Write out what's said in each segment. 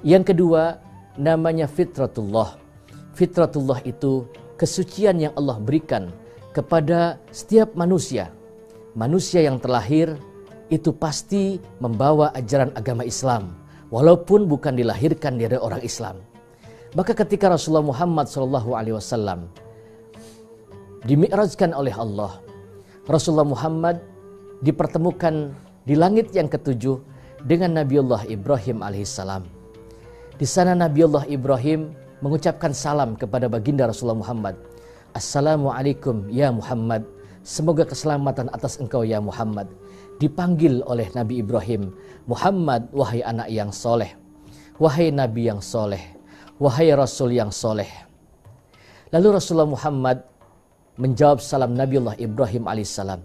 Yang kedua, namanya fitratullah. Fitratullah itu kesucian yang Allah berikan kepada setiap manusia. Manusia yang terlahir itu pasti membawa ajaran agama Islam, walaupun bukan dilahirkan dari orang Islam. Maka ketika Rasulullah Muhammad SAW dimi'rajkan oleh Allah, Rasulullah Muhammad dipertemukan di langit yang ketujuh dengan Nabiullah Ibrahim alaihissalam. Di sana Nabiullah Ibrahim mengucapkan salam kepada baginda Rasulullah Muhammad. Assalamualaikum ya Muhammad, semoga keselamatan atas engkau ya Muhammad. Dipanggil oleh Nabi Ibrahim, Muhammad, wahai anak yang soleh, wahai Nabi yang soleh, wahai Rasul yang soleh. Lalu Rasulullah Muhammad menjawab salam Nabiullah Ibrahim alaihissalam.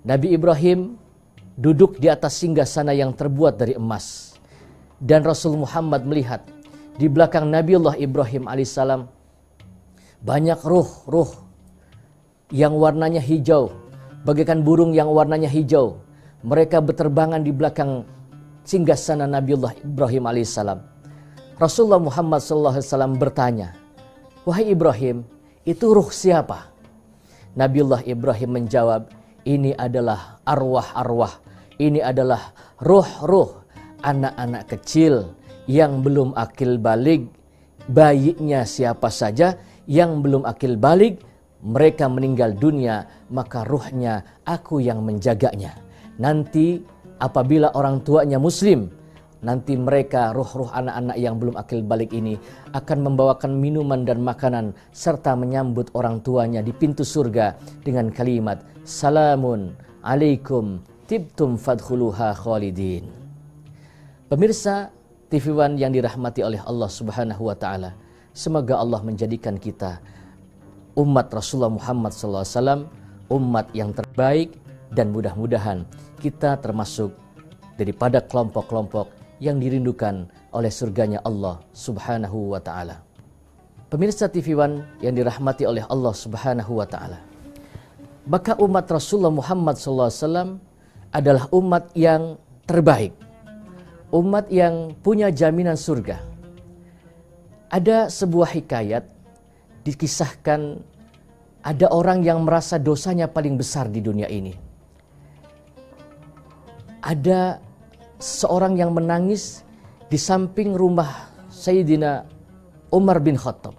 Nabi Ibrahim duduk di atas singgasana yang terbuat dari emas. Dan Rasul Muhammad melihat di belakang Nabiullah Ibrahim alaihissalam banyak ruh-ruh yang warnanya hijau, bagaikan burung yang warnanya hijau. Mereka berterbangan di belakang singgasana Nabiullah Ibrahim alaihissalam. Rasulullah Muhammad SAW bertanya, wahai Ibrahim, itu ruh siapa? Nabiullah Ibrahim menjawab, ini adalah arwah-arwah, ini adalah ruh-ruh anak-anak kecil yang belum akil balik. Bayinya siapa saja yang belum akil balik, mereka meninggal dunia, maka ruhnya aku yang menjaganya. Nanti apabila orang tuanya muslim, nanti mereka ruh-ruh anak-anak yang belum akil balik ini akan membawakan minuman dan makanan serta menyambut orang tuanya di pintu surga dengan kalimat salamun alaikum tibtum fadkhuluha khalidin. Pemirsa TV One yang dirahmati oleh Allah Subhanahu wa taala, semoga Allah menjadikan kita umat Rasulullah Muhammad SAW umat yang terbaik, dan mudah-mudahan kita termasuk daripada kelompok-kelompok yang dirindukan oleh surganya Allah Subhanahu wa taala. Pemirsa TV One yang dirahmati oleh Allah Subhanahu wa taala, maka umat Rasulullah Muhammad SAW adalah umat yang terbaik, umat yang punya jaminan surga. Ada sebuah hikayat dikisahkan, ada orang yang merasa dosanya paling besar di dunia ini. Ada seorang yang menangis di samping rumah Sayyidina Umar bin Khattab.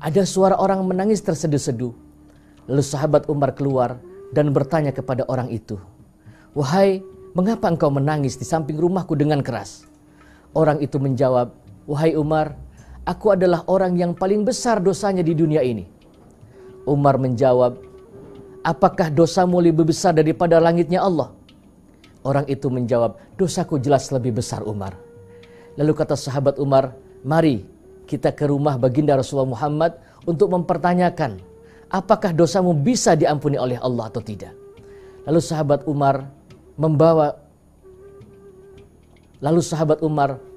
Ada suara orang menangis terseduh-seduh. Lalu sahabat Umar keluar dan bertanya kepada orang itu, wahai, mengapa engkau menangis di samping rumahku dengan keras? Orang itu menjawab, wahai Umar, aku adalah orang yang paling besar dosanya di dunia ini. Umar menjawab, apakah dosamu lebih besar daripada langitnya Allah? Orang itu menjawab, dosaku jelas lebih besar Umar. Lalu kata sahabat Umar, mari kita ke rumah baginda Rasulullah Muhammad untuk mempertanyakan, apakah dosamu bisa diampuni oleh Allah atau tidak? Lalu sahabat Umar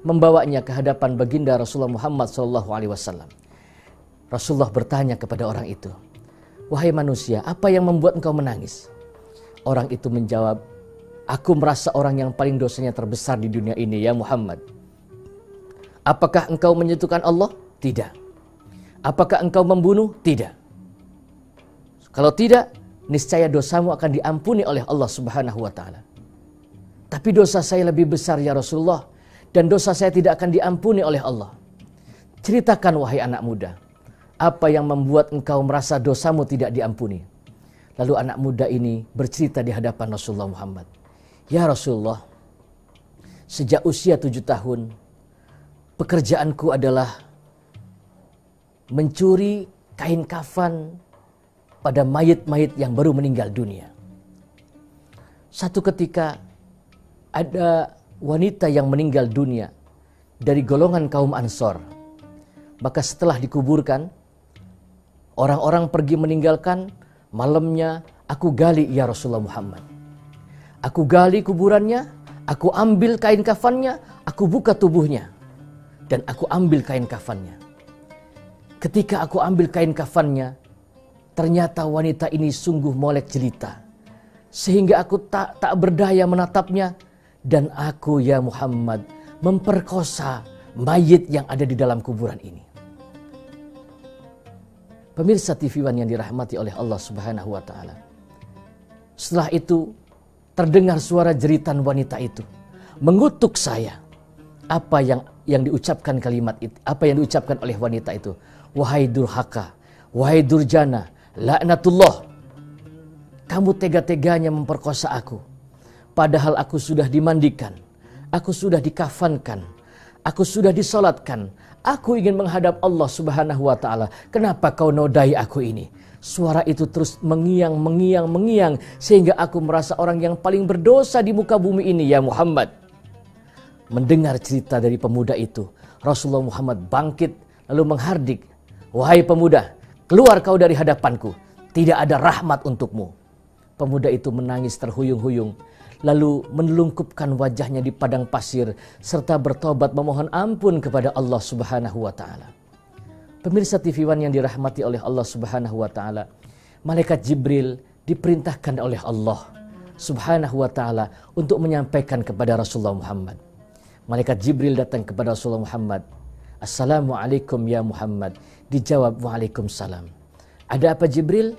membawanya ke hadapan baginda Rasulullah Muhammad SAW. Rasulullah bertanya kepada orang itu, wahai manusia, apa yang membuat engkau menangis? Orang itu menjawab, aku merasa orang yang paling dosanya terbesar di dunia ini ya Muhammad. Apakah engkau menyentuhkan Allah? Tidak. Apakah engkau membunuh? Tidak. Kalau tidak, niscaya dosamu akan diampuni oleh Allah Subhanahu wa taala. Tapi dosa saya lebih besar ya Rasulullah, dan dosa saya tidak akan diampuni oleh Allah. Ceritakan wahai anak muda, apa yang membuat engkau merasa dosamu tidak diampuni? Lalu anak muda ini bercerita di hadapan Rasulullah Muhammad. Ya Rasulullah, sejak usia 7 tahun, pekerjaanku adalah mencuri kain kafan pada mayit-mayit yang baru meninggal dunia. Satu ketika ada wanita yang meninggal dunia dari golongan kaum Ansor. Maka setelah dikuburkan, orang-orang pergi meninggalkan, malamnya aku gali ya Rasulullah Muhammad. Aku gali kuburannya, aku ambil kain kafannya, aku buka tubuhnya, dan aku ambil kain kafannya. Ketika aku ambil kain kafannya, ternyata wanita ini sungguh molek jelita, sehingga aku tak berdaya menatapnya, dan aku ya Muhammad memperkosa mayit yang ada di dalam kuburan ini. Pemirsa TV One yang dirahmati oleh Allah Subhanahu wa taala. Setelah itu terdengar suara jeritan wanita itu mengutuk saya. Apa yang diucapkan kalimat itu, apa yang diucapkan oleh wanita itu? Wahai durhaka, wahai durjana, laknatullah. Kamu tega-teganya memperkosa aku. Padahal aku sudah dimandikan, aku sudah dikafankan, aku sudah disolatkan. Aku ingin menghadap Allah Subhanahu wa taala. Kenapa kau nodai aku ini? Suara itu terus mengiang sehingga aku merasa orang yang paling berdosa di muka bumi ini, ya Muhammad. Mendengar cerita dari pemuda itu, Rasulullah Muhammad bangkit lalu menghardik, wahai pemuda, keluar kau dari hadapanku, tidak ada rahmat untukmu. Pemuda itu menangis terhuyung-huyung, lalu menelungkupkan wajahnya di padang pasir serta bertobat memohon ampun kepada Allah Subhanahu wa taala. Pemirsa TV One yang dirahmati oleh Allah Subhanahu wa taala, malaikat Jibril diperintahkan oleh Allah Subhanahu wa taala untuk menyampaikan kepada Rasulullah Muhammad. Malaikat Jibril datang kepada Rasulullah Muhammad. Assalamualaikum ya Muhammad. Dijawab, waalaikumsalam. Ada apa Jibril?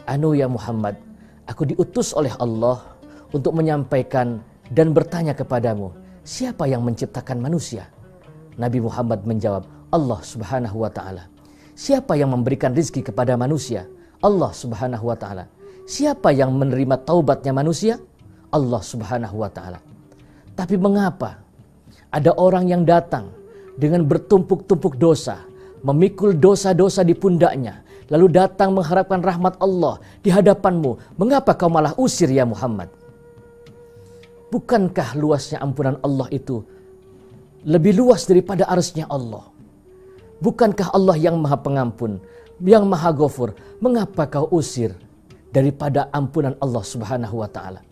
Anu ya Muhammad, aku diutus oleh Allah untuk menyampaikan dan bertanya kepadamu, siapa yang menciptakan manusia? Nabi Muhammad menjawab, Allah Subhanahu wa taala. Siapa yang memberikan rizki kepada manusia? Allah Subhanahu wa taala. Siapa yang menerima taubatnya manusia? Allah Subhanahu wa taala. Tapi mengapa ada orang yang datang dengan bertumpuk-tumpuk dosa, memikul dosa-dosa di pundaknya, lalu datang mengharapkan rahmat Allah di hadapanmu? Mengapa kau malah usir ya Muhammad? Bukankah luasnya ampunan Allah itu lebih luas daripada arsy-Nya Allah? Bukankah Allah yang maha pengampun, yang maha ghafur? Mengapa kau usir daripada ampunan Allah Subhanahu wa ta'ala?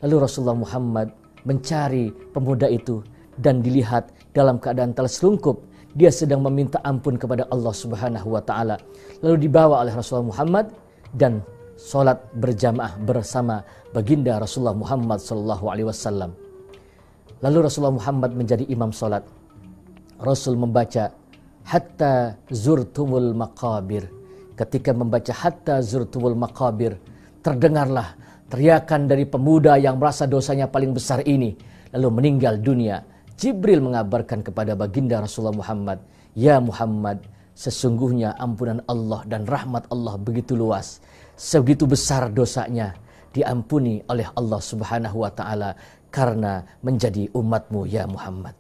Lalu Rasulullah Muhammad mencari pemuda itu dan dilihat dalam keadaan terselungkup. Dia sedang meminta ampun kepada Allah Subhanahu wa ta'ala. Lalu dibawa oleh Rasulullah Muhammad dan sholat berjamaah bersama baginda Rasulullah Muhammad SAW. Lalu Rasulullah Muhammad menjadi imam sholat. Rasul membaca hatta zurtumul maqabir. Ketika membaca hatta zurtumul maqabir, terdengarlah teriakan dari pemuda yang merasa dosanya paling besar ini lalu meninggal dunia. Jibril mengabarkan kepada baginda Rasulullah Muhammad, ya Muhammad, sesungguhnya ampunan Allah dan rahmat Allah begitu luas, sebegitu besar dosanya, diampuni oleh Allah Subhanahu wa ta'ala karena menjadi umatmu ya Muhammad.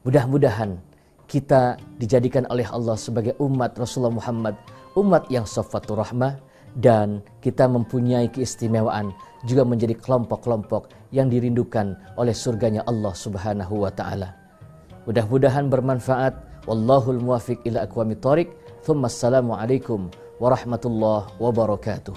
Mudah-mudahan kita dijadikan oleh Allah sebagai umat Rasulullah Muhammad, umat yang safwatur rahmah, dan kita mempunyai keistimewaan juga menjadi kelompok-kelompok yang dirindukan oleh surganya Allah Subhanahu wa ta'ala. Mudah-mudahan bermanfaat. Wallahul muwafiq ila aqwamit thoriq. Thumma assalamu alaikum warahmatullahi wabarakatuh.